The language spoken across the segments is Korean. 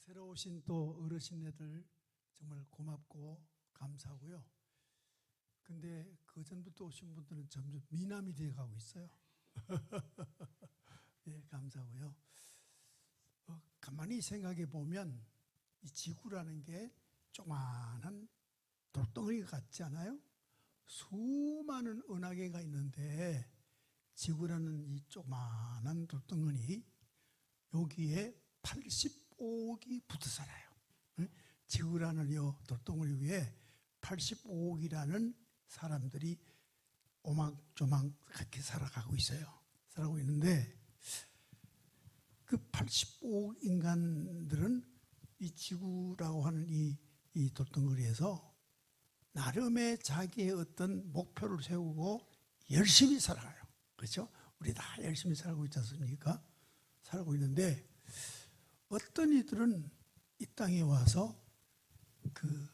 새로 오신 또 어르신네들 정말 고맙고 감사하고요. 근데 그전부터 오신 분들은 점점 미남이 되어가고 있어요. 예, 감사하고요. 가만히 생각해 보면 이 지구라는 게 조그만한 돌덩어리 같지 않아요? 수많은 은하계가 있는데 지구라는 이 조그만한 돌덩어리 여기에 85억이 붙어 살아요. 지구라는 이 돌덩어리 위에 85억이라는 사람들이 오망조망 그렇게 살아가고 있어요. 살아가고 있는데 그 85억 인간들은 이 지구라고 하는 이 돌덩어리에서 나름의 자기의 어떤 목표를 세우고 열심히 살아가요. 그렇죠? 우리 다 열심히 살고 있지 않습니까? 살고 있는데 어떤 이들은 이 땅에 와서 그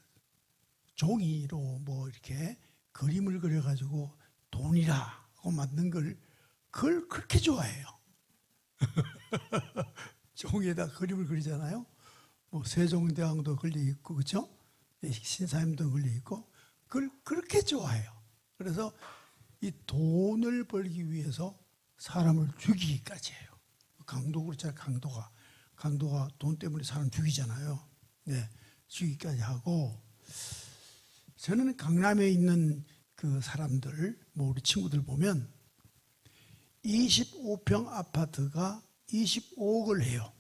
종이로 뭐 이렇게 그림을 그려가지고 돈이라고 만든 그걸 그렇게 좋아해요. 종이에다 그림을 그리잖아요. 뭐 세종대왕도 걸려 있고, 그렇죠? 신사임도 걸려 있고, 그걸 그렇게 좋아해요. 그래서 이 돈을 벌기 위해서 사람을 죽이기까지 해요. 강도 그렇잖아요. 강도가 돈 때문에 사람 죽이잖아요. 네, 죽이기까지 하고. 저는 강남에 있는 그 사람들, 뭐 우리 친구들 보면 25평 아파트가 25억을 해요.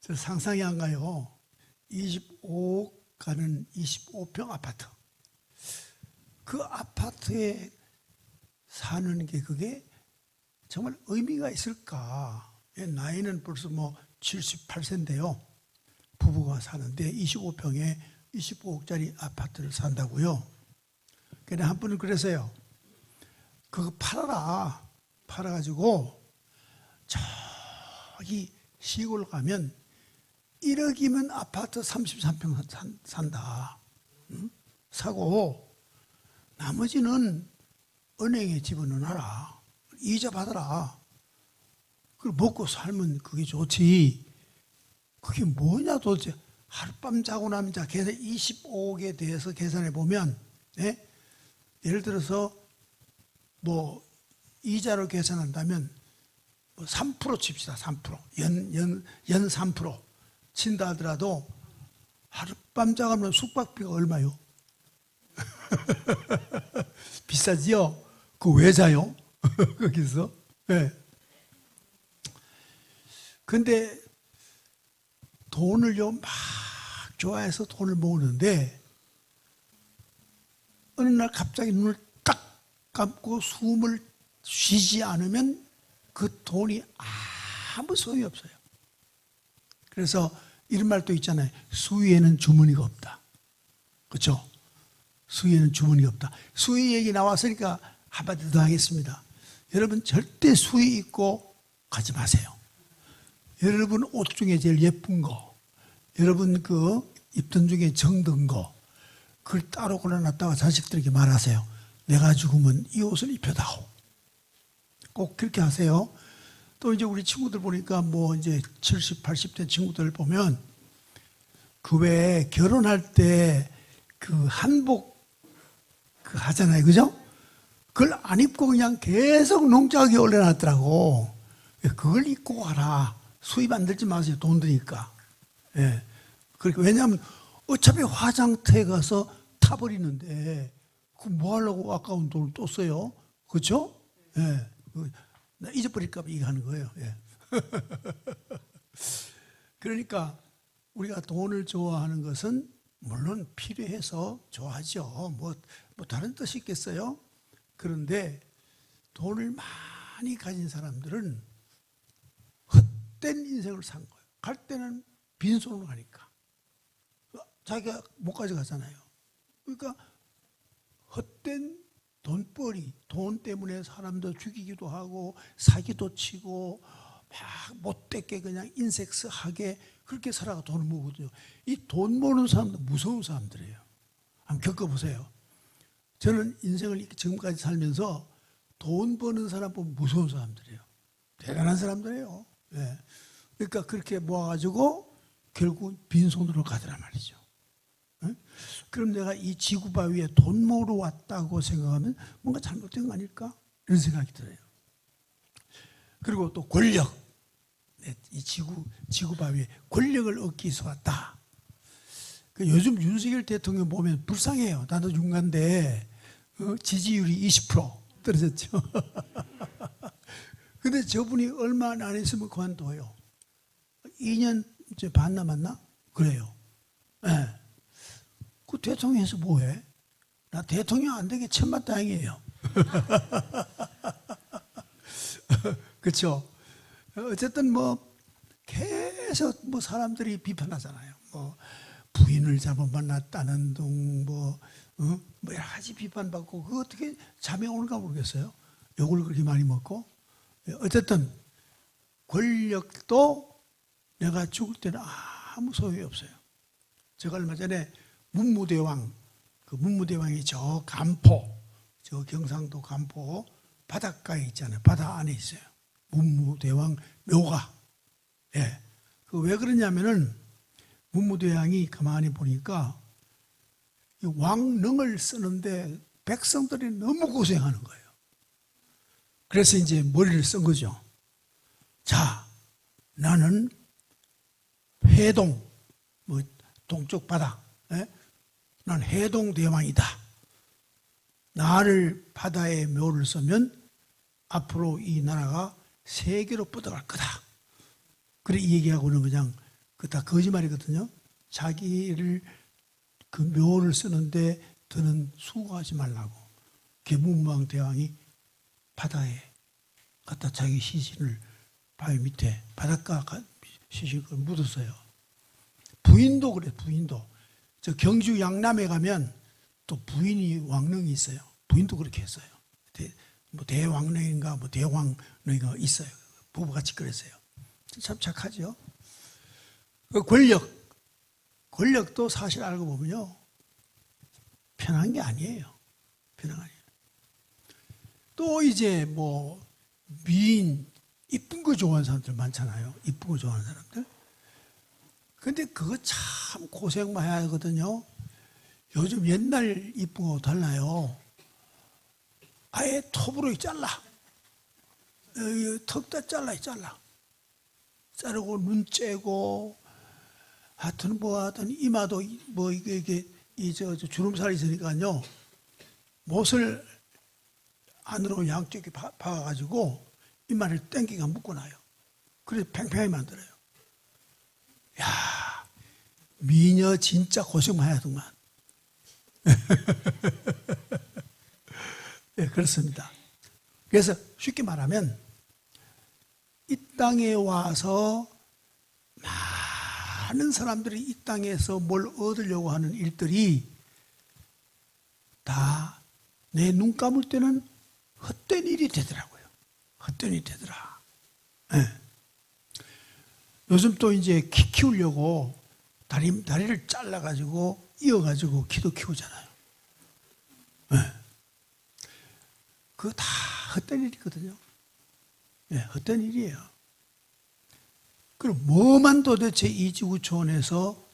저 상상이 안 가요. 25억 가는 25평 아파트. 그 아파트에 사는 게 그게 정말 의미가 있을까? 나이는 벌써 뭐 78세인데요. 부부가 사는데 25평에 25억짜리 아파트를 산다고요. 그런데 한 분은 그랬어요. 그거 팔아라. 팔아가지고 저기 시골 가면 1억이면 아파트 33평 산다. 응? 사고 나머지는 은행에 집어넣어놔라. 이자 받아라. 그걸 먹고 살면 그게 좋지. 그게 뭐냐 도대체. 하룻밤 자고 나면 계산 25억에 대해서 계산해 보면, 네? 예를 들어서 뭐 이자로 계산한다면 뭐 3% 칩시다. 3%. 연 3% 친다 하더라도 하룻밤 자가면 숙박비가 얼마요? 비싸지요? 그 왜 자요? 거기서. 네. 근데 돈을요, 막 좋아해서 돈을 모으는데 어느 날 갑자기 눈을 딱 감고 숨을 쉬지 않으면 그 돈이 아무 소용이 없어요. 그래서 이런 말도 있잖아요. 수위에는 주머니가 없다. 그렇죠? 수위에는 주머니가 없다. 수위 얘기 나왔으니까 한마디 더 하겠습니다. 여러분 절대 수위 입고 가지 마세요. 여러분 옷 중에 제일 예쁜 거, 여러분 그 입던 중에 정든 거, 그걸 따로 골라놨다가 자식들에게 말하세요. 내가 죽으면 이 옷을 입혀다오. 꼭 그렇게 하세요. 또 이제 우리 친구들 보니까 뭐 이제 70, 80대 친구들 보면 그 외에 결혼할 때 그 한복 그 하잖아요. 그죠? 그걸 안 입고 그냥 계속 농작에 올려놨더라고. 그걸 입고 가라. 수입 안 들지 마세요. 돈 드니까. 예. 그러니까 왜냐하면 어차피 화장터에 가서 타버리는데 그 뭐 하려고 아까운 돈을 또 써요? 그렇죠? 예. 나 잊어버릴까 봐 이거 하는 거예요. 예. 그러니까 우리가 돈을 좋아하는 것은 물론 필요해서 좋아하죠. 뭐 다른 뜻이 있겠어요? 그런데 돈을 많이 가진 사람들은 헛된 인생을 산 거예요. 갈 때는 빈손으로 가니까. 자기가 못 가져가잖아요. 그러니까 헛된 돈벌이, 돈 때문에 사람도 죽이기도 하고 사기도 치고 막 못되게 그냥 인섹스하게 그렇게 살아가 돈을 모으거든요. 이 돈 모으는 사람도 무서운 사람들이에요. 한번 겪어보세요. 저는 인생을 지금까지 살면서 돈 버는 사람 보면 무서운 사람들이에요. 대단한 사람들이에요. 예. 그러니까 그렇게 모아가지고 결국 빈손으로 가더란 말이죠. 그럼 내가 이 지구바위에 돈 모으러 왔다고 생각하면 뭔가 잘못된 거 아닐까? 이런 생각이 들어요. 그리고 또 권력. 이 지구바위에 권력을 얻기 위해서 왔다. 요즘 윤석열 대통령 보면 불쌍해요. 나도 윤가인데 지지율이 20% 떨어졌죠. 근데 저분이 얼마 안 했으면 그만둬요. 2년 이제 반 남았나? 그래요. 네. 그 대통령에서 뭐해? 나 대통령 안 되게 천만다행이에요. 그렇죠? 어쨌든 뭐 계속 뭐 사람들이 비판하잖아요. 뭐 부인을 잘못 만났다는 등 뭐 여러 가지 비판받고 그거 어떻게 잠이 오는가 모르겠어요. 욕을 그렇게 많이 먹고. 어쨌든 권력도 내가 죽을 때는 아무 소용이 없어요. 제가 얼마 전에 문무대왕, 그 문무대왕이 저 간포, 저 경상도 간포 바닷가에 있잖아요. 바다 안에 있어요. 문무대왕 묘가. 예. 그 왜 그러냐면은 문무대왕이 가만히 보니까 이 왕릉을 쓰는데 백성들이 너무 고생하는 거예요. 그래서 이제 머리를 쓴 거죠. 자, 나는 해동, 뭐 동쪽 바다, 예? 난 해동 대왕이다. 나를 바다에 묘를 쓰면 앞으로 이 나라가 세계로 뻗어갈 거다. 그래 이 얘기하고는 그냥 그 다 거짓말이거든요. 자기를 그 묘를 쓰는데 더는 수고하지 말라고. 문무왕 대왕이 바다에 갖다 자기 시신을 바위 밑에 바닷가 시신을 묻었어요. 부인도 그래, 부인도. 저 경주 양남에 가면 또 부인이 왕릉이 있어요. 부인도 그렇게 했어요. 뭐 대왕릉인가 뭐 대왕릉인가 있어요. 부부같이 그랬어요. 참 착하죠. 그 권력도 사실 알고 보면요. 편한 게 아니에요. 편한 게 아니에요. 또 이제 뭐 미인, 이쁜 거 좋아하는 사람들 많잖아요. 이쁜 거 좋아하는 사람들. 근데 그거 참 고생 많이 하거든요. 요즘 옛날 이쁜 거 달라요. 아예 톱으로 잘라. 턱 다 잘라. 자르고 눈 째고 하여튼 뭐 하여튼 이마도 뭐 이게 주름살이 있으니까요. 못을 안으로 양쪽에 박아가지고 이마를 땡기가 묶어놔요. 그래서 팽팽하게 만들어요. 야, 미녀 진짜 고생 많이 하더만. 네, 그렇습니다. 그래서 쉽게 말하면 이 땅에 와서 많은 사람들이 이 땅에서 뭘 얻으려고 하는 일들이 다 내 눈 감을 때는 헛된 일이 되더라고요. 헛된 일이 되더라. 네. 요즘 또 이제 키 키우려고 다리를 잘라가지고 이어가지고 키도 키우잖아요. 네. 그거 다 헛된 일이거든요. 네, 헛된 일이에요. 그럼 뭐만 도대체 이 지구촌에서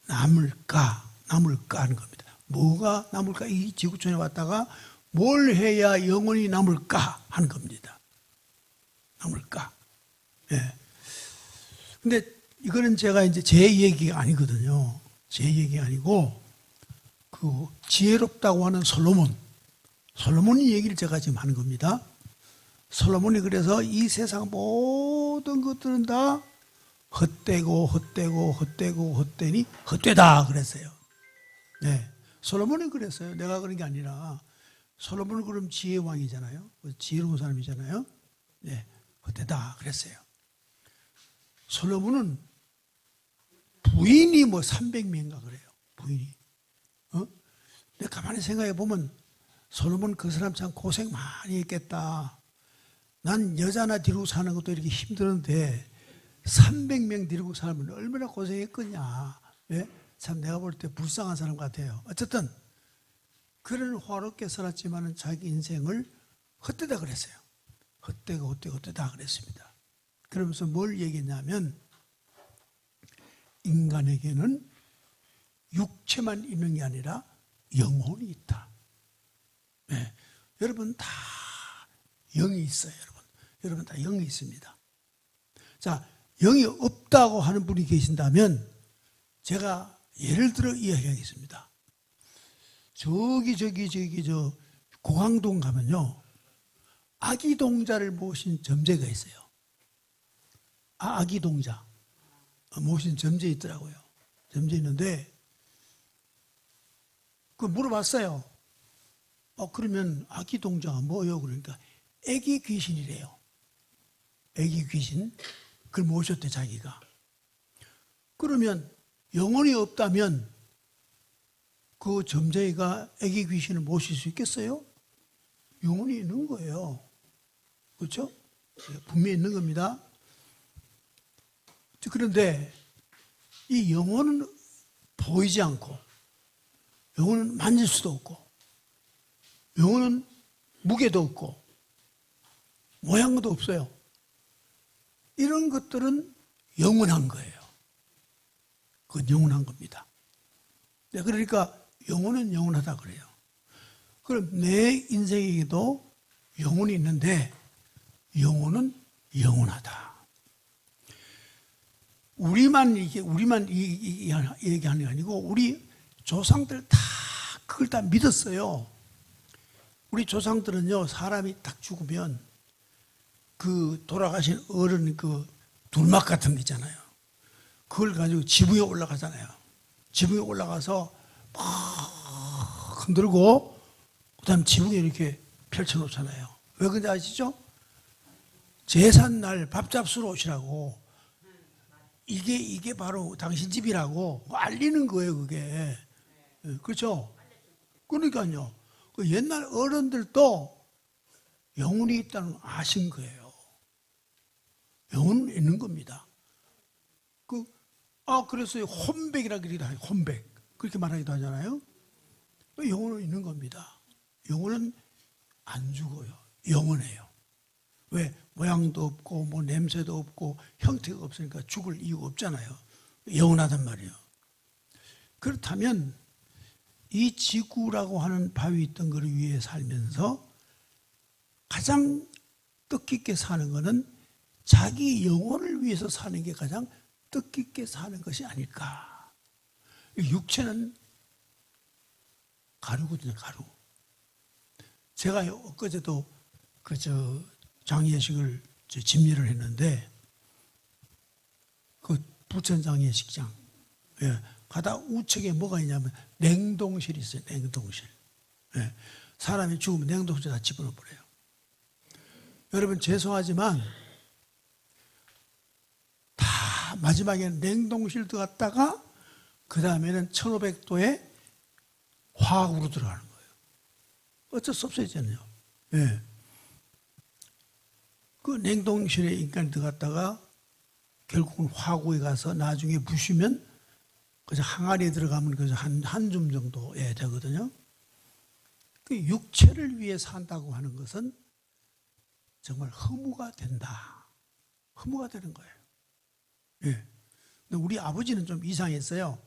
남을까 하는 겁니다. 뭐가 남을까? 이 지구촌에 왔다가 뭘 해야 영원히 남을까 하는 겁니다. 남을까? 예. 네. 근데 이거는 제가 이제 제 얘기가 아니거든요. 제 얘기가 아니고 그 지혜롭다고 하는 솔로몬이 얘기를 제가 지금 하는 겁니다. 솔로몬이 그래서 이 세상 모든 것들은 다 헛되고 헛되니 헛되다 그랬어요. 네. 솔로몬이 그랬어요. 내가 그런 게 아니라 솔로몬은 그럼 지혜의 왕이잖아요. 지혜로운 사람이잖아요. 네. 헛되다 그랬어요. 솔로몬은 부인이 뭐 300명인가 그래요. 부인이. 근데 가만히 생각해 보면 솔로몬 그 사람 참 고생 많이 했겠다. 난 여자나 데리고 사는 것도 이렇게 힘들었는데 300명 데리고 살면 얼마나 고생했겠냐. 예? 참 내가 볼 때 불쌍한 사람 같아요. 어쨌든 그런 화롭게 살았지만 자기 인생을 헛되다 그랬어요. 헛되다 그랬습니다. 그러면서 뭘 얘기했냐면 인간에게는 육체만 있는 게 아니라 영혼이 있다. 네. 여러분 다 영이 있어요. 여러분 다 영이 있습니다. 자, 영이 없다고 하는 분이 계신다면 제가 예를 들어 이야기하겠습니다. 저 고강동 가면요, 아기 동자를 모신 점제가 있어요. 아기 동자 모신 점제 있더라고요. 점제 있는데 그 물어봤어요. 그러면 아기 동자가 뭐예요? 그러니까 애기 귀신이래요. 애기 귀신. 그걸 모셨대, 자기가. 그러면 영혼이 없다면 그 점쟁이가 애기 귀신을 모실 수 있겠어요? 영혼이 있는 거예요. 그렇죠? 분명히 있는 겁니다. 그런데 이 영혼은 보이지 않고, 영혼은 만질 수도 없고, 영혼은 무게도 없고, 모양도 없어요. 이런 것들은 영원한 거예요. 그건 영원한 겁니다. 네, 그러니까 영혼은 영원하다 그래요. 그럼 내 인생에게도 영혼이 있는데 영혼은 영원하다. 우리만 얘기하는 게 아니고 우리 조상들 다 그걸 다 믿었어요. 우리 조상들은요, 사람이 딱 죽으면 그 돌아가신 어른 그 둘막 같은 게 있잖아요. 그걸 가지고 지붕에 올라가잖아요. 지붕에 올라가서 막 흔들고 그다음 지붕에 이렇게 펼쳐놓잖아요. 왜 그런지 아시죠? 제삿날 밥 잡수러 오시라고. 이게 바로 당신 집이라고 알리는 거예요, 그게. 그렇죠? 그러니까요. 그 옛날 어른들도 영혼이 있다는 걸 아신 거예요. 영혼은 있는 겁니다. 그래서 혼백이라 그러기도 하죠. 혼백. 그렇게 말하기도 하잖아요. 영혼은 있는 겁니다. 영혼은 안 죽어요. 영원해요. 왜? 모양도 없고, 뭐 냄새도 없고, 형태가 없으니까 죽을 이유가 없잖아요. 영원하단 말이에요. 그렇다면, 이 지구라고 하는 바위 덩어리 위에 살면서 가장 뜻깊게 사는 것은 자기 영혼을 위해서 사는 게 가장 뜻깊게 사는 것이 아닐까. 육체는 가루거든요, 가루. 제가 엊그제도 장례식을 집례를 했는데, 그 부천 장례식장, 가다 우측에 뭐가 있냐면 냉동실이 있어요, 냉동실. 사람이 죽으면 냉동실 다 집어넣어 버려요. 여러분 죄송하지만 다 마지막에는 냉동실 들어갔다가 그 다음에는 1500도에 화학으로 들어가는 거예요. 어쩔 수 없어지잖아요. 그 냉동실에 인간이 들어갔다가 결국은 화구에 가서 나중에 부시면 그저 항아리에 들어가면 그저 한 줌 정도 되거든요. 그 육체를 위해 산다고 하는 것은 정말 허무가 된다. 허무가 되는 거예요. 근데 우리 아버지는 좀 이상했어요.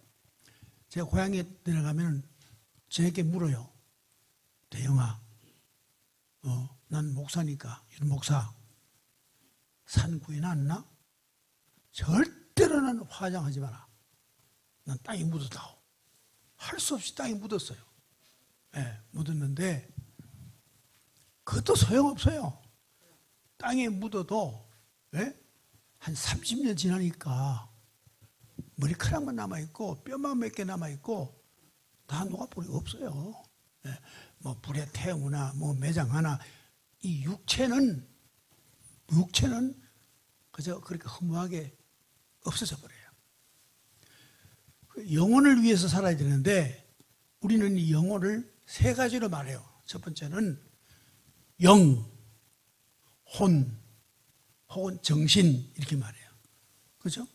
제가 고향에 내려가면 저에게 물어요. 대영아, 난 목사니까, 윤 목사, 산 구해놨나? 절대로 난 화장하지 마라. 난 땅에 묻었다고. 할 수 없이 땅에 묻었어요. 묻었는데 그것도 소용없어요. 땅에 묻어도 한 30년 지나니까 머리카락만 남아있고 뼈만 몇 개 남아있고 다 녹아버리고 없어요. 뭐 불에 태우나 뭐 매장하나 이 육체는 그저 그렇게 허무하게 없어져 버려요. 영혼을 위해서 살아야 되는데 우리는 이 영혼을 세 가지로 말해요. 첫 번째는 영, 혼, 혹은 정신 이렇게 말해요. 그렇죠?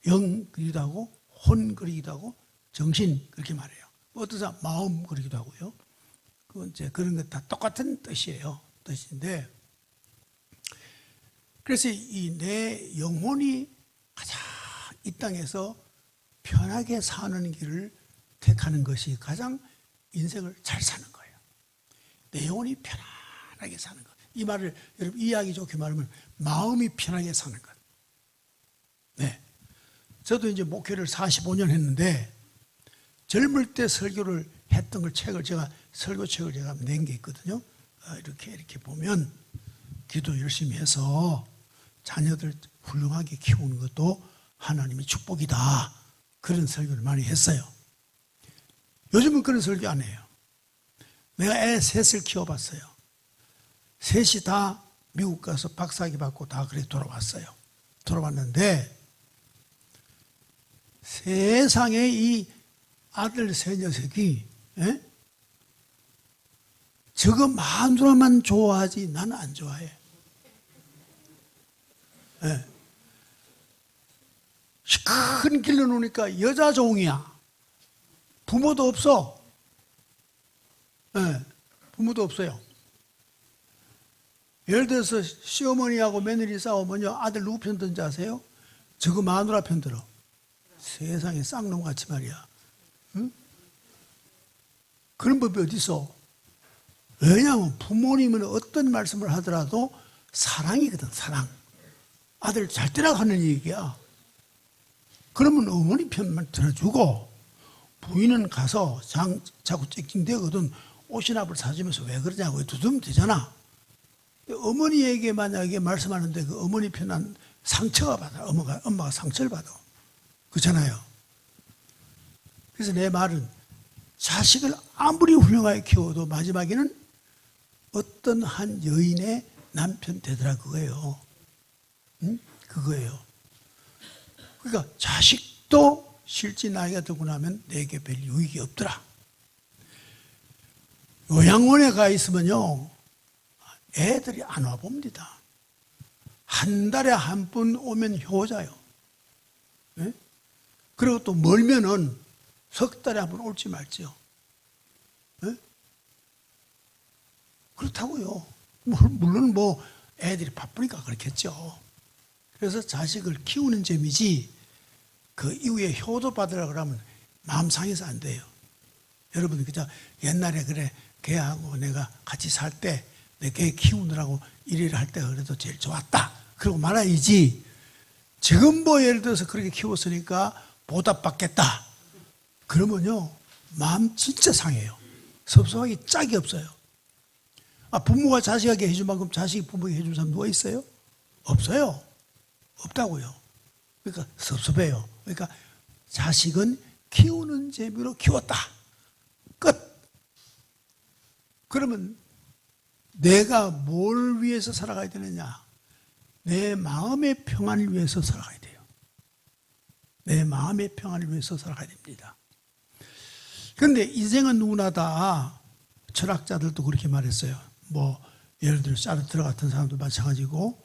영 그리기도 하고 혼 그리기도 하고 정신 그렇게 말해요. 어떤 사람 마음 그리기도 하고요. 그건 이제 그런 것 다 똑같은 뜻이에요. 뜻인데 그래서 이 내 영혼이 가장 이 땅에서 편하게 사는 길을 택하는 것이 가장 인생을 잘 사는 거예요. 내 영혼이 편안하게 사는 것. 이 말을 여러분 이해하기 좋게 말하면 마음이 편하게 사는 것. 네. 저도 이제 목회를 45년 했는데 젊을 때 설교를 했던 걸 설교책을 제가 낸 게 있거든요. 이렇게 보면 기도 열심히 해서 자녀들 훌륭하게 키우는 것도 하나님의 축복이다. 그런 설교를 많이 했어요. 요즘은 그런 설교 안 해요. 내가 애 셋을 키워봤어요. 셋이 다 미국 가서 박사학위 받고 다 그래 돌아왔어요. 돌아왔는데 세상에 이 아들 세 녀석이 저거 마누라만 좋아하지 나는 안 좋아해. 큰 길로 놓으니까 여자 종이야. 부모도 없어. 부모도 없어요. 예를 들어서 시어머니하고 며느리 싸우면요, 아들 누구 편 든지 아세요? 저거 마누라 편 들어. 세상에 쌍놈같이 말이야. 응? 그런 법이 어디 있어? 왜냐하면 부모님은 어떤 말씀을 하더라도 사랑이거든, 사랑. 아들 잘 되라고 하는 얘기야. 그러면 어머니 편만 들어주고 부인은 가서 자꾸 찡찡대거든. 옷이나을 사주면서 왜 그러냐고 두드리면 되잖아. 어머니에게 만약에 말씀하는데 그 어머니 편한 상처가 받아. 엄마가 상처를 받아. 그렇잖아요. 그래서 내 말은 자식을 아무리 훌륭하게 키워도 마지막에는 어떤 한 여인의 남편 되더라 그거예요. 응? 그거예요. 그러니까 자식도 실제 나이가 들고 나면 내게 별 유익이 없더라. 요양원에 가 있으면요, 애들이 안 와봅니다. 한 달에 한 번 오면 효자요. 네? 그리고 또 멀면은 석 달에 한 번 올지 말지요. 네? 그렇다고요. 물론 애들이 바쁘니까 그렇겠죠. 그래서 자식을 키우는 재미지 그 이후에 효도 받으라 그러면 마음 상해서 안 돼요. 여러분 그저 옛날에 그래 걔하고 내가 같이 살 때 내 걔 키우느라고 일을 할 때가 그래도 제일 좋았다. 그러고 말아야지. 지금 예를 들어서 그렇게 키웠으니까 보답받겠다. 그러면요 마음 진짜 상해요. 섭섭하기 짝이 없어요. 부모가 자식에게 해준 만큼 자식이 부모에게 해준 사람 누가 있어요? 없어요. 없다고요. 그러니까 섭섭해요. 그러니까 자식은 키우는 재미로 키웠다. 끝. 그러면 내가 뭘 위해서 살아가야 되느냐? 내 마음의 평안을 위해서 살아가야 돼요. 내 마음의 평안을 위해서 살아가야 됩니다. 그런데 인생은 누구나 다 철학자들도 그렇게 말했어요. 예를 들어 사르트르 같은 사람도 마찬가지고,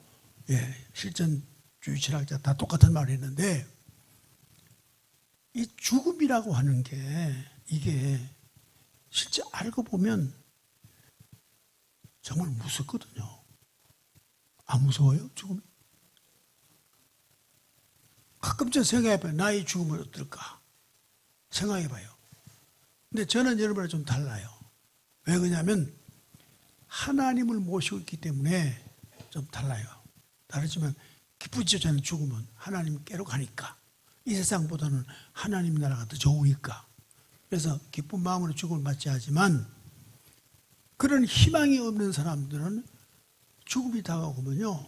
실전주의 철학자 다 똑같은 말을 했는데, 이 죽음이라고 하는 게 이게 실제 알고 보면 정말 무섭거든요. 안 무서워요? 죽음이? 가끔 전 생각해봐요. 나의 죽음은 어떨까? 생각해봐요. 근데 저는 여러분과 좀 달라요. 왜 그러냐면 하나님을 모시고 있기 때문에 좀 달라요. 다르지만 기쁘죠. 저는 죽으면 하나님께로 가니까. 이 세상보다는 하나님 나라가 더 좋으니까. 그래서 기쁜 마음으로 죽음을 맞지 하지만 그런 희망이 없는 사람들은 죽음이 다가오면요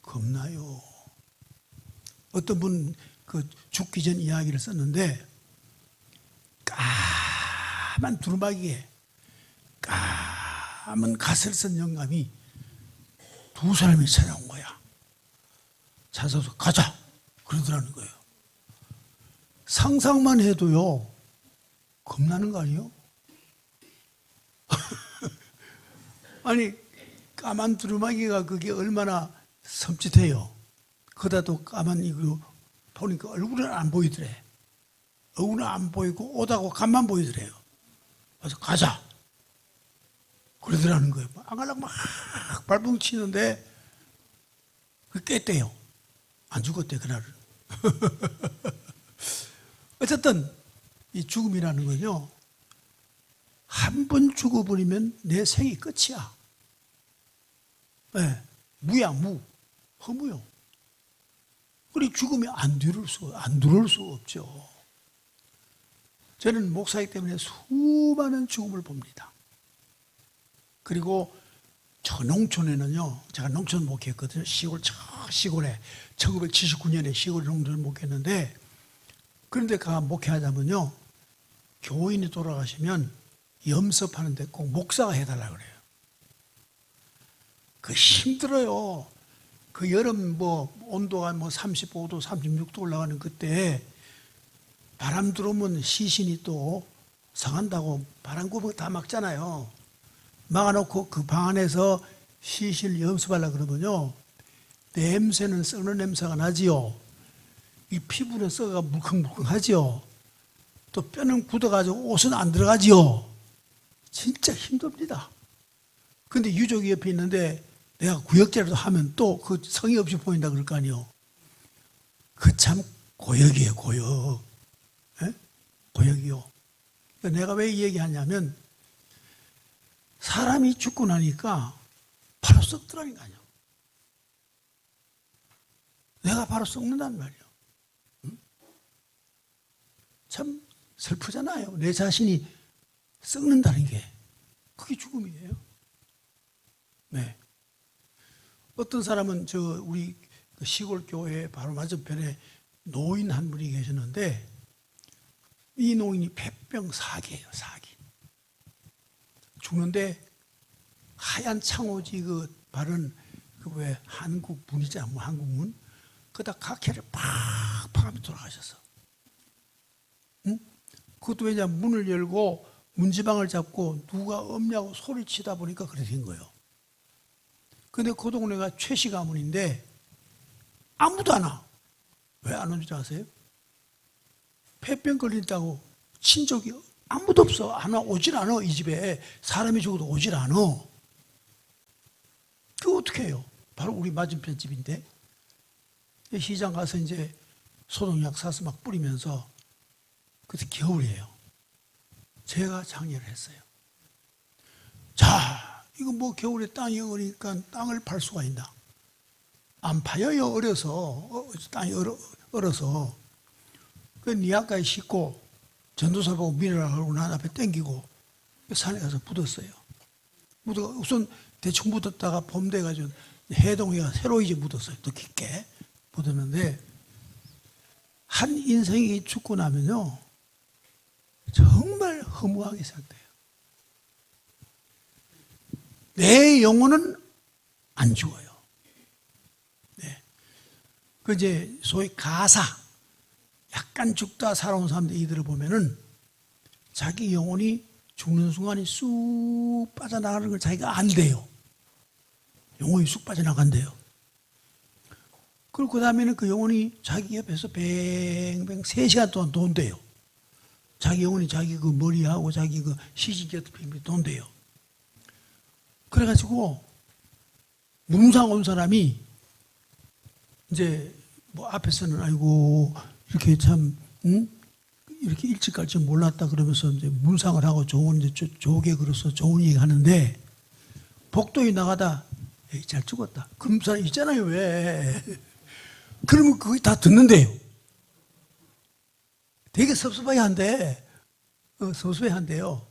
겁나요. 어떤 분 죽기 전 이야기를 썼는데 까만 두루마기에 까만 갓을 쓴 영감이 두 사람이 찾아온 거야. 찾아서 가자 그러더라는 거예요. 상상만 해도요 겁나는 거 아니에요? 아니 까만 두루마기가 그게 얼마나 섬찟해요. 그다도 까만 이거 보니까 얼굴은 안 보이더래. 얼굴은 안 보이고 옷하고 간만 보이더래요. 그래서 가자 그러더라는 거예요. 안 가려고 막 발버둥 치는데 깼대요. 안 죽었대 그날은. 어쨌든 이 죽음이라는 건요, 한 번 죽어버리면 내 생이 끝이야. 네, 무야, 허무요. 그리고 죽음이 안 들어올 수 없죠. 저는 목사이기 때문에 수많은 죽음을 봅니다. 그리고 저 농촌에는요, 제가 농촌 목회했거든요. 시골에 1979년에 시골 농촌을 목회했는데, 그런데 목회하자면요, 교인이 돌아가시면 염습하는데 꼭 목사가 해달라고 그래요. 그 힘들어요. 그 여름 온도가 35도, 36도 올라가는 그때 바람 들어오면 시신이 또 상한다고 바람구멍 다 막잖아요. 막아놓고 그 방 안에서 시신을 염습하려고 그러면요, 냄새는 썩는 냄새가 나지요. 이 피부는 썩어가 물컹물컹하지요. 또 뼈는 굳어가지고 옷은 안 들어가지요. 진짜 힘듭니다. 근데 유족이 옆에 있는데 내가 구역질라도 하면 또 그 성의 없이 보인다 그럴 거 아니요. 그 참 고역이에요, 고역. 예? 고역이요. 내가 왜 이 얘기하냐면, 사람이 죽고 나니까 바로 썩더라니까요. 내가 바로 썩는단 말이에요. 응? 참 슬프잖아요. 내 자신이 썩는다는 게. 그게 죽음이에요. 네. 어떤 사람은 우리 시골 교회 바로 맞은편에 노인 한 분이 계셨는데, 이 노인이 폐병 사기예요, 사기. 죽는데 하얀 창호지 바른 왜 한국문이잖아, 한국문. 그다 각혈을 팍팍 하며 돌아가셨어. 응? 그것도 왜냐, 문을 열고 문지방을 잡고 누가 없냐고 소리치다 보니까 그렇게 된 거예요. 근데 그 동네가 최씨 가문인데 아무도 안 와. 왜 안 오는지 아세요? 폐병 걸린다고 친족이 아무도 없어. 안 와, 오질 않아. 이 집에 사람이 죽어도 오질 않아. 그거 어떻게 해요? 바로 우리 맞은편 집인데, 시장 가서 이제 소독약 사서 막 뿌리면서, 그때 겨울이에요. 제가 장례를 했어요. 자, 이거 겨울에 땅이 얼으니까 땅을 팔 수가 있나? 안 파여요, 얼어서. 땅이 얼어서. 그 니아까지 싣고 전도사 보고 밀으라고 난 앞에 땡기고 산에 가서 묻었어요. 우선 대충 묻었다가 봄 돼가지고 해동이가 새로 이제 묻었어요. 더 깊게 묻었는데, 한 인생이 죽고 나면요, 정말 허무하게 생각돼요. 내 영혼은 안 죽어요. 네. 그 이제 소위 가사, 약간 죽다 살아온 사람들 이들을 보면은 자기 영혼이 죽는 순간에 쑥 빠져나가는 걸 자기가 안돼요. 영혼이 쑥 빠져나간대요. 그리고 그 다음에는 그 영혼이 자기 옆에서 뱅뱅 3시간 동안 돈대요. 자기 영혼이 자기 그 머리하고 자기 그 시신 곁에 뱅뱅 돈대요. 그래가지고 뭉상 온 사람이 이제 앞에서는 아이고 이렇게 참 이렇게 일찍 갈 줄 몰랐다 그러면서 이제 문상을 하고 좋게 그래서 좋은 얘기 하는데, 복도에 나가다 에이, 잘 죽었다. 그런 사람 있잖아요. 왜? 그러면 그게 다 듣는데요. 되게 섭섭하게 한대. 섭섭해 한대요.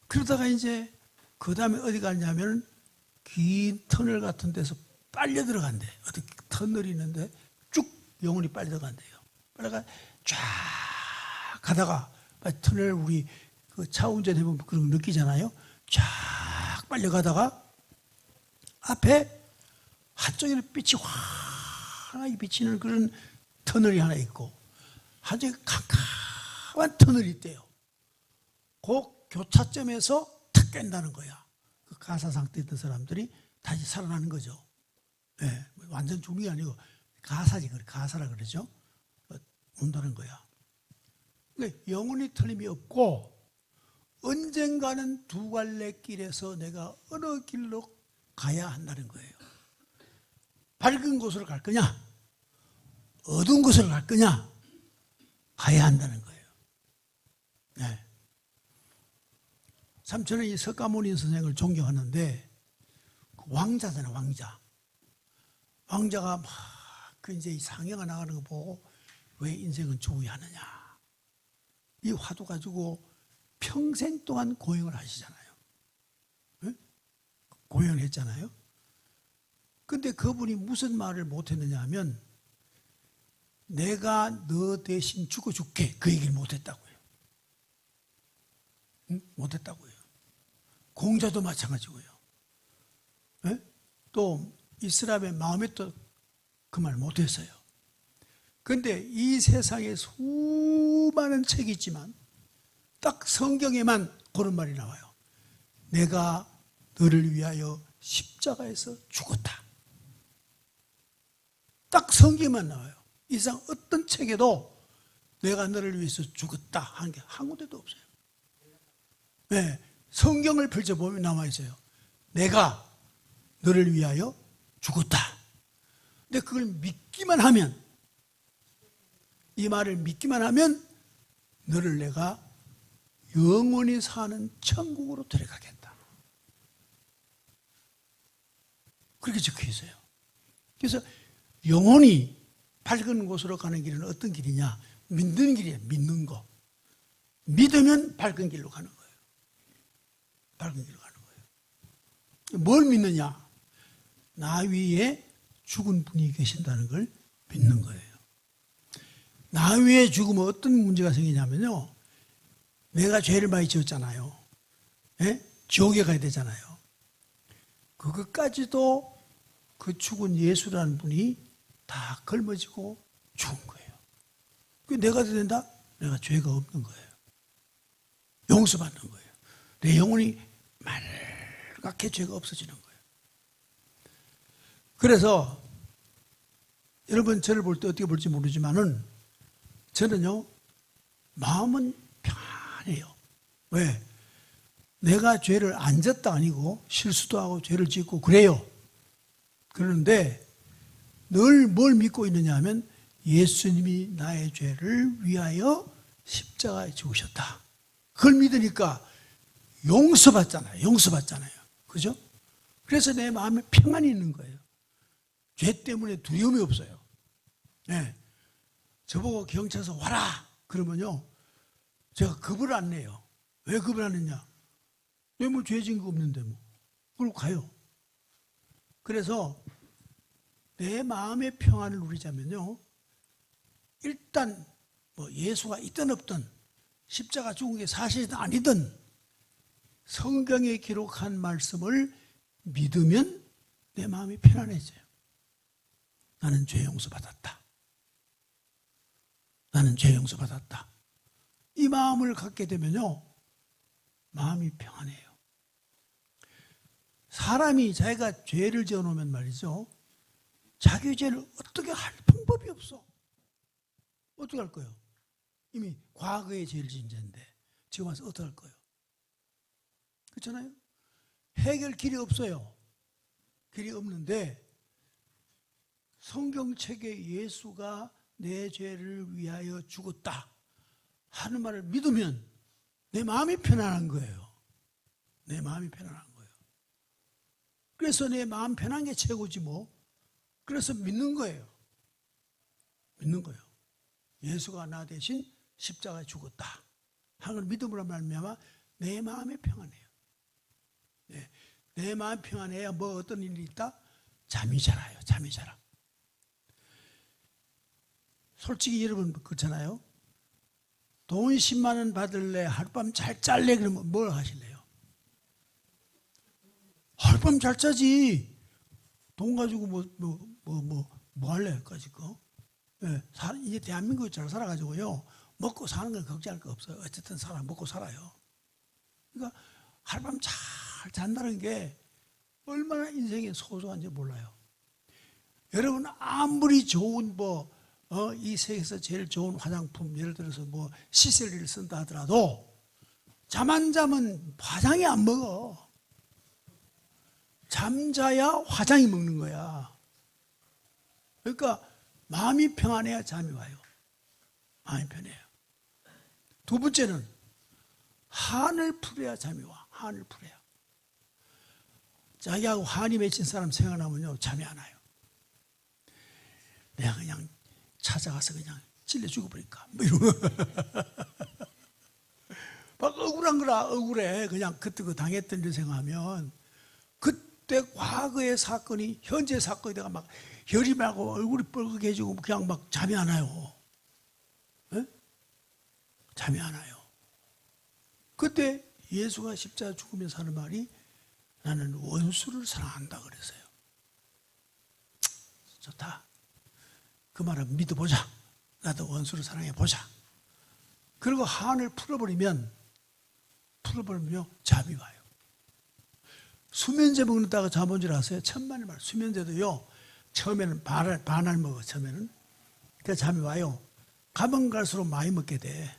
그러다가 이제 그 다음에 어디 갔냐면 긴 터널 같은 데서 빨려 들어간대. 어디 터널이 있는데 쭉 영혼이 빨려 들어간대요. 빨려가 쫙 가다가 터널 우리 그 차 운전해보면 그런 거 느끼잖아요. 쫙 빨려 가다가 앞에 한쪽에는 빛이 환하게 비치는 그런 터널이 하나 있고, 한쪽에 캄캄한 터널이 있대요. 그 교차점에서 탁 깬다는 거야. 그 가사 상태에 있던 사람들이 다시 살아나는 거죠. 네, 완전 죽는 게 아니고 가사지, 가사라 그러죠. 온다는 거야. 그러니까 영혼이 틀림이 없고, 언젠가는 두 갈래 길에서 내가 어느 길로 가야 한다는 거예요. 밝은 곳으로 갈 거냐, 어두운 곳으로 갈 거냐, 가야 한다는 거예요. 네. 참 저는 이 석가모니 선생을 존경하는데 왕자잖아요, 왕자. 왕자가 막 그 이제 상해가 나가는 거 보고 왜 인생은 주의하느냐. 이 화두 가지고 평생 동안 고행을 하시잖아요. 네? 고행을 했잖아요. 근데 그분이 무슨 말을 못했느냐 하면 내가 너 대신 죽어줄게 그 얘기를 못했다고요. 응? 못했다고요. 공자도 마찬가지고요. 네? 또 이스라엘의 마음에 또 그 말 못했어요. 그런데 이 세상에 수많은 책이 있지만 딱 성경에만 그런 말이 나와요. 내가 너를 위하여 십자가에서 죽었다. 딱 성경에만 나와요. 이상 어떤 책에도 내가 너를 위해서 죽었다 하는 게 한 군데도 없어요. 네, 성경을 펼쳐보면 나와 있어요. 내가 너를 위하여 죽었다. 근데 그걸 믿기만 하면, 이 말을 믿기만 하면 너를 내가 영원히 사는 천국으로 데려가겠다. 그렇게 적혀 있어요. 그래서 영원히 밝은 곳으로 가는 길은 어떤 길이냐? 믿는 길이에요. 믿는 거. 믿으면 밝은 길로 가는 거예요. 밝은 길로 가는 거예요. 뭘 믿느냐? 나 위에 죽은 분이 계신다는 걸 믿는 거예요. 나 위에 죽으면 어떤 문제가 생기냐면요. 내가 죄를 많이 지었잖아요. 예? 지옥에 가야 되잖아요. 그것까지도 그 죽은 예수라는 분이 다 걸머지고 죽은 거예요. 그게 내가 된다? 내가 죄가 없는 거예요. 용서받는 거예요. 내 영혼이 맑게 죄가 없어지는 거예요. 그래서 여러분 저를 볼 때 어떻게 볼지 모르지만은 저는요 마음은 편해요. 왜? 내가 죄를 안 졌다 아니고 실수도 하고 죄를 짓고 그래요. 그런데 늘 뭘 믿고 있느냐 하면 예수님이 나의 죄를 위하여 십자가에 죽으셨다. 그걸 믿으니까 용서받잖아요. 용서받잖아요. 그죠? 그래서 내 마음에 평안이 있는 거예요. 죄 때문에 두려움이 없어요. 네. 저보고 경찰서 와라! 그러면요. 제가 겁을 안 내요. 왜 겁을 안 내냐? 왜 뭐 죄 지은 거 없는데 뭐. 그러고 가요. 그래서 내 마음의 평안을 누리자면요. 일단 뭐 예수가 있든 없든 십자가 죽은 게 사실이든 아니든 성경에 기록한 말씀을 믿으면 내 마음이 편안해져요. 나는 죄 용서받았다. 나는 죄 용서받았다. 이 마음을 갖게 되면요. 마음이 평안해요. 사람이 자기가 죄를 지어놓으면 말이죠. 자기 죄를 어떻게 할 방법이 없어. 어떻게 할 거예요? 이미 과거에 죄를 지은 죄인데 지금 와서 어떻게 할 거예요? 그렇잖아요? 해결 길이 없어요. 길이 없는데 성경책에 예수가 내 죄를 위하여 죽었다 하는 말을 믿으면 내 마음이 편안한 거예요. 내 마음이 편안한 거예요. 그래서 내 마음 편한 게 최고지 뭐. 그래서 믿는 거예요. 믿는 거예요. 예수가 나 대신 십자가에 죽었다 하는 걸 믿음으로 말미암아 내 마음이 평안해요. 네. 내 마음 평안해야 뭐 어떤 일이 있다? 잠이 자라요. 잠이 자라. 솔직히 여러분 그렇잖아요. 돈 10만 원 받을래? 하룻밤 잘 짤래? 그러면 뭘 하실래요? 하룻밤 잘 짜지. 돈 가지고 뭐 할래? 까지 거. 예, 이제 대한민국에 잘 살아가지고요. 먹고 사는 건 걱정할 거 없어요. 어쨌든 먹고 살아요. 그러니까 하룻밤 잘 잔다는 게 얼마나 인생에 소중한지 몰라요. 여러분 아무리 좋은 이 세계에서 제일 좋은 화장품 예를 들어서 뭐 시셀리를 쓴다 하더라도 잠 안 자면 화장이 안 먹어. 잠자야 화장이 먹는 거야. 그러니까 마음이 평안해야 잠이 와요. 마음이 편해요. 두 번째는 한을 풀어야 잠이 와. 한을 풀어야. 자기하고 한이 맺힌 사람 생각나면요 잠이 안 와요. 내가 그냥 찾아가서 그냥 찔러 죽어버릴까 뭐 이러고 막 억울한 거라. 억울해. 그냥 그때 그 당했던 일 생각하면 그때 과거의 사건이 현재 사건이 내가 막 혈이 나고 얼굴이 뻘겋게지고 그냥 막 잠이 안 와요. 에? 잠이 안 와요. 그때 예수가 십자가 죽으면서 하는 말이 나는 원수를 사랑한다 그랬어요. 좋다. 그 말은 믿어보자. 나도 원수를 사랑해보자. 그리고 한을 풀어버리면요 잠이 와요. 수면제 먹는다고 잠 온 줄 아세요? 천만의 말. 수면제도요 처음에는 반알 먹어. 처음에는 그래서 잠이 와요. 가면 갈수록 많이 먹게 돼.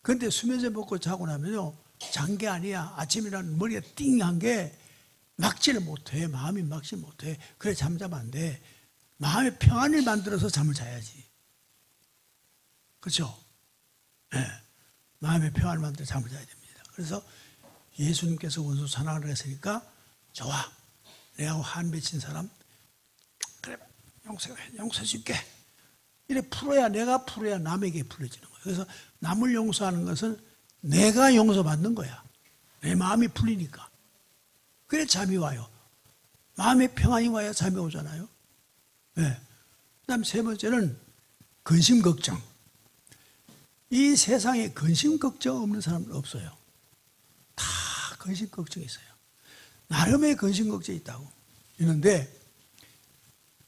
그런데 수면제 먹고 자고 나면요 잔 게 아니야. 아침이라는 머리가 띵한 게 막지를 못해. 마음이 막지 못해. 그래 잠자면 안 돼. 마음의 평안을 만들어서 잠을 자야지. 그렇죠? 네. 마음의 평안을 만들어 잠을 자야 됩니다. 그래서 예수님께서 원수 사랑을 했으니까 좋아. 내하고 한 맺힌 사람 그래 용서해 줄게. 이래 풀어야 내가 풀어야 남에게 풀어지는 거예요. 그래서 남을 용서하는 것은 내가 용서받는 거야. 내 마음이 풀리니까. 그래 잠이 와요. 마음의 평안이 와야 잠이 오잖아요. 네. 그다음 세 번째는 근심 걱정. 이 세상에 근심 걱정 없는 사람은 없어요. 다 근심 걱정이 있어요. 나름의 근심 걱정이 있다고. 있는데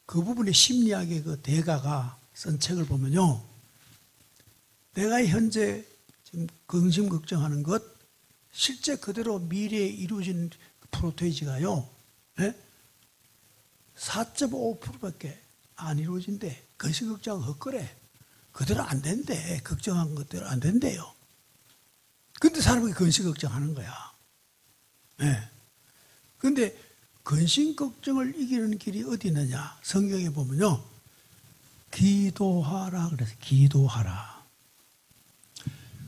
그 부분에 심리학의 그 대가가 쓴 책을 보면요. 내가 현재 지금 근심 걱정하는 것 실제 그대로 미래에 이루어진 프로테이지가요. 네? 4.5%밖에 안 이루어진대. 근심 걱정은 헛거래. 그대로 안 된대. 걱정한 것대로 안 된대요. 근데 사람이 근심 걱정하는 거야. 네. 근데 근심 걱정을 이기는 길이 어디 있느냐? 성경에 보면요. 기도하라 그래서 기도하라.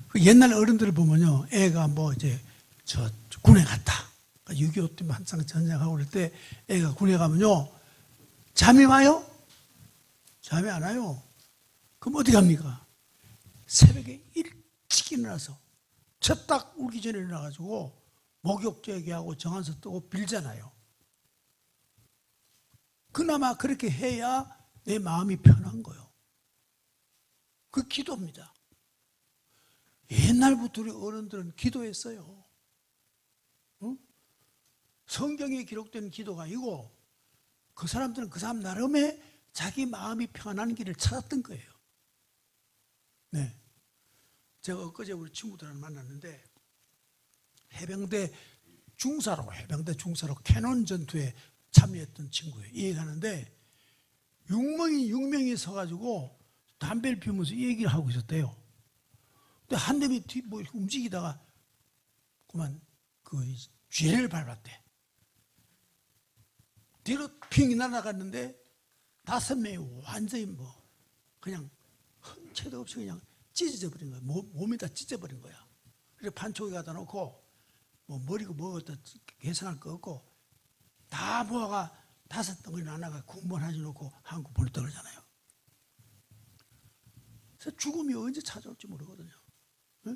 그 옛날 어른들을 보면요. 애가 뭐 이제 저 군에 갔다. 6.25 때문에 한창 전쟁하고 그럴 때 애가 군에 가면요. 잠이 와요? 잠이 안 와요. 그럼 어디 갑니까? 새벽에 일찍 일어나서 저 딱 울기 전에 일어나가지고 목욕제기하고 정한서 뜨고 빌잖아요. 그나마 그렇게 해야 내 마음이 편한 거예요. 그 기도입니다. 옛날부터 우리 어른들은 기도했어요. 응? 성경에 기록된 기도가 아니고 그 사람들은 그 사람 나름의 자기 마음이 편한 길을 찾았던 거예요. 네. 제가 엊그제 우리 친구들을 만났는데 해병대 중사로 캐논 전투에 참여했던 친구예요. 이 얘기하는데 6명이 서가지고 담배를 피우면서 이 얘기를 하고 있었대요. 근데 한 놈이 뭐 움직이다가 그만 그 쥐레를 밟았대. 뒤로 핑 날아갔는데 5명이 완전히 뭐 그냥 흔채도 없이 그냥 찢어져 버린 거야. 몸이 다 찢어버린 거야. 그래서 판촉에 갖다 놓고 뭐 머리고 뭐가 계산할 거 없고 다 모아가 5덩어리 나눠가 군번하지 놓고 한국 보냈다 그러잖아요. 그래서 죽음이 언제 찾아올지 모르거든요. 네?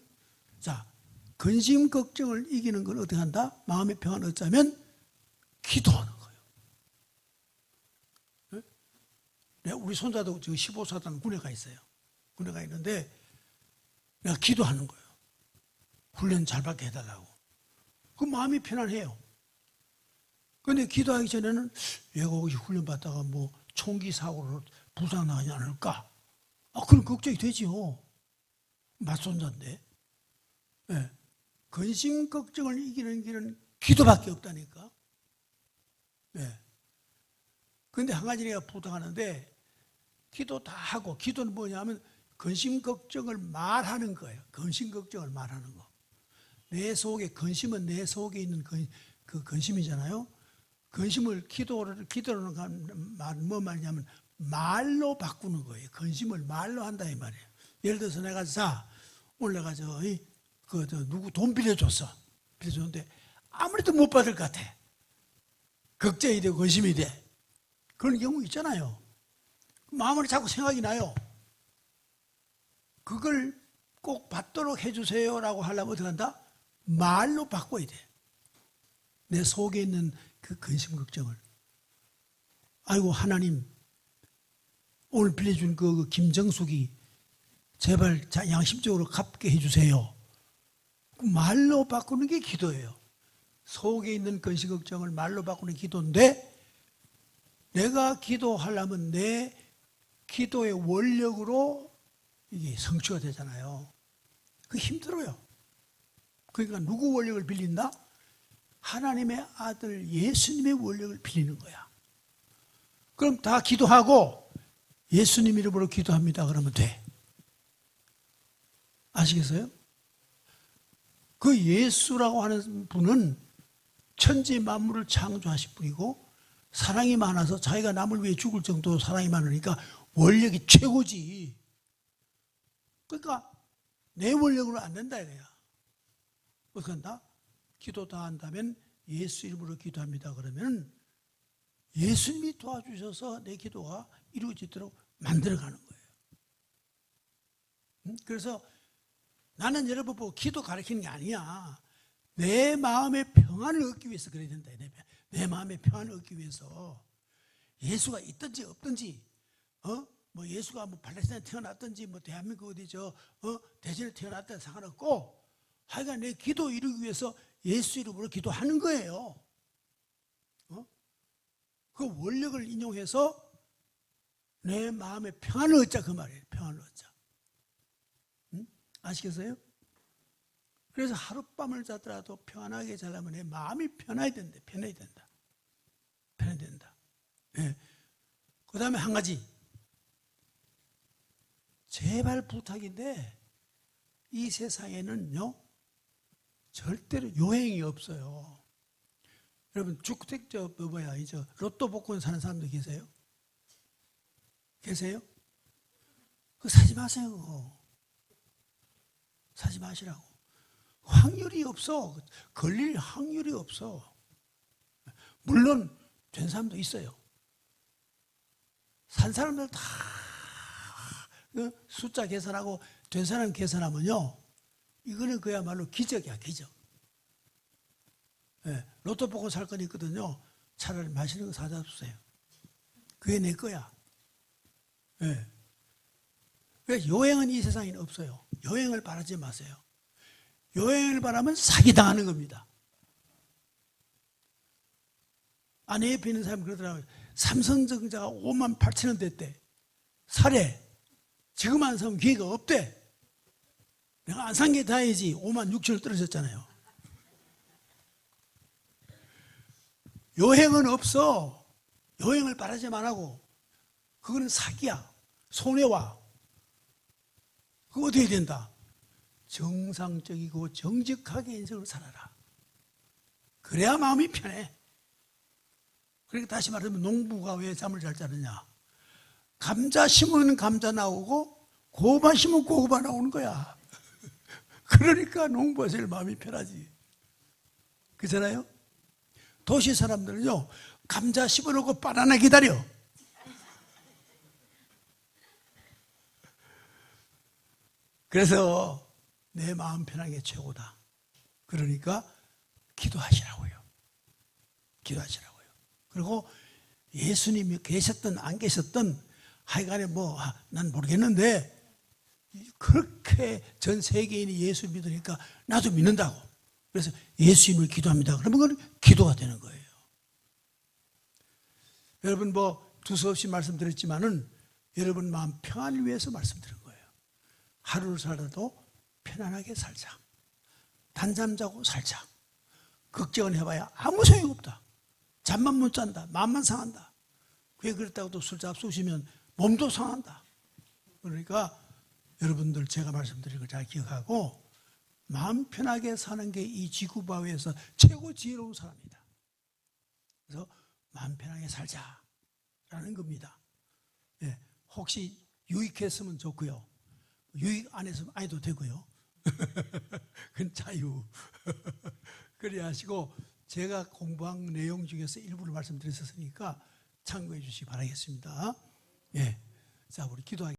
자, 근심 걱정을 이기는 건 어떻게 한다? 마음의 평안을 얻자면 기도하는 거예요. 네? 우리 손자도 15사단 군에 가 있어요. 군에 가 있는데 내가 기도하는 거예요. 훈련 잘 받게 해달라고. 그 마음이 편안해요. 그런데 기도하기 전에는 얘가 혹시 훈련 받다가 뭐 총기 사고로 부상 나지 않을까? 그런 걱정이 되지요. 맞손자인데. 네. 근심 걱정을 이기는 길은 기도밖에 없다니까. 네. 그런데 한 가지 내가 부탁하는데 기도 다 하고 기도는 뭐냐면 근심 걱정을 말하는 거예요. 근심 걱정을 말하는 거. 내 속에 근심은 내 속에 있는 그 근심이잖아요. 근심을 기도로는 뭐 말이냐면 말로 바꾸는 거예요. 근심을 말로 한다 이 말이에요. 예를 들어서 내가 자 오늘 내가 누구 돈 빌려줬어. 빌려줬는데 아무래도 못 받을 것 같아. 걱정이 되고 근심이 돼. 그런 경우 있잖아요. 마음으로 자꾸 생각이 나요. 그걸 꼭 받도록 해주세요라고 하려면 어떻게 한다? 말로 바꿔야 돼. 내 속에 있는 그 근심 걱정을. 아이고 하나님, 오늘 빌려준 그 김정숙이 제발 양심적으로 갚게 해주세요. 말로 바꾸는 게 기도예요. 속에 있는 근심 걱정을 말로 바꾸는 기도인데, 내가 기도하려면 내 기도의 원력으로 이게 성취가 되잖아요. 그게 힘들어요. 그러니까 누구 원력을 빌린다? 하나님의 아들 예수님의 원력을 빌리는 거야. 그럼 다 기도하고 예수님 이름으로 기도합니다 그러면 돼. 아시겠어요? 그 예수라고 하는 분은 천지 만물을 창조하신 분이고 사랑이 많아서 자기가 남을 위해 죽을 정도로 사랑이 많으니까 원력이 최고지. 그러니까 내 원력으로 안 된다 이거야. 어떻게 한다? 기도 다 한다면 예수 이름으로 기도합니다 그러면 예수님이 도와주셔서 내 기도가 이루어지도록 만들어가는 거예요. 그래서 나는 여러분 보고 기도 가르치는 게 아니야. 내 마음의 평안을 얻기 위해서 그래야 된다. 내 마음의 평안을 얻기 위해서 예수가 있든지 없든지, 뭐 예수가 뭐 팔레스타인에 태어났든지, 뭐 대한민국 어디죠, 대전에 태어났든 상관없고, 하여간 내 기도 이루기 위해서 예수 이름으로 기도하는 거예요. 그 원력을 인용해서 내 마음의 평안을 얻자 그 말이에요. 평안을 얻자. 아시겠어요? 그래서 하룻밤을 자더라도 평안하게 자려면 내 마음이 편해야 된다. 편해야 된다. 편해야 된다. 네. 그 다음에 한 가지. 제발 부탁인데 이 세상에는요 절대로 요행이 없어요. 여러분 주택 로또 복권 사는 사람들 계세요? 계세요? 그거 사지 마세요. 그거. 사지 마시라고. 확률이 없어. 걸릴 확률이 없어. 물론 된 사람도 있어요. 산 사람들 다 숫자 계산하고 된 사람 계산하면요 이거는 그야말로 기적이야. 기적. 네, 로또 복권 살 건 있거든요. 차라리 맛있는 거 사다 주세요. 그게 내 거야. 네. 그래서 요행은 이 세상에 없어요. 요행을 바라지 마세요. 요행을 바라면 사기당하는 겁니다. 아내 옆에 있는 사람이 그러더라고요. 삼성전자가 5만 8천 원 됐대. 사래. 지금 안 사면 기회가 없대. 내가 안 산 게 다행이지. 5만 6천 원 떨어졌잖아요. 요행은 없어. 요행을 바라지 말라고. 그거는 사기야. 손해와. 그거 어떻게 된다? 정상적이고 정직하게 인생을 살아라. 그래야 마음이 편해. 그러니까 다시 말하면 농부가 왜 잠을 잘 자느냐? 감자 심으면 감자 나오고 고구마 심으면 고구마 나오는 거야. 그러니까 농부가 제일 마음이 편하지. 그렇잖아요? 도시 사람들은요 감자 심어놓고 바나나 기다려. 그래서 내 마음 편한 게 최고다. 그러니까 기도하시라고요. 기도하시라고요. 그리고 예수님이 계셨든 안 계셨든 하여간에 난 모르겠는데 그렇게 전 세계인이 예수 믿으니까 나도 믿는다고. 그래서 예수님을 기도합니다. 그러면 그건 기도가 되는 거예요. 여러분 두서없이 말씀드렸지만은 여러분 마음 평안을 위해서 말씀드린 거예요. 하루를 살아도 편안하게 살자. 단잠 자고 살자. 걱정을 해봐야 아무 소용이 없다. 잠만 못 잔다. 마음만 상한다. 왜 그렇다고 또 술 잡수시면 몸도 상한다. 그러니까 여러분들 제가 말씀드린 걸 잘 기억하고 마음 편하게 사는 게 이 지구바위에서 최고 지혜로운 사람이다. 그래서 마음 편하게 살자라는 겁니다. 네, 혹시 유익했으면 좋고요. 유익 안 했으면 안 해도 되고요. 그건 자유. 그래 하시고 제가 공부한 내용 중에서 일부를 말씀드렸었으니까 참고해 주시기 바라겠습니다. 예. 자, 우리 기도하겠습니다.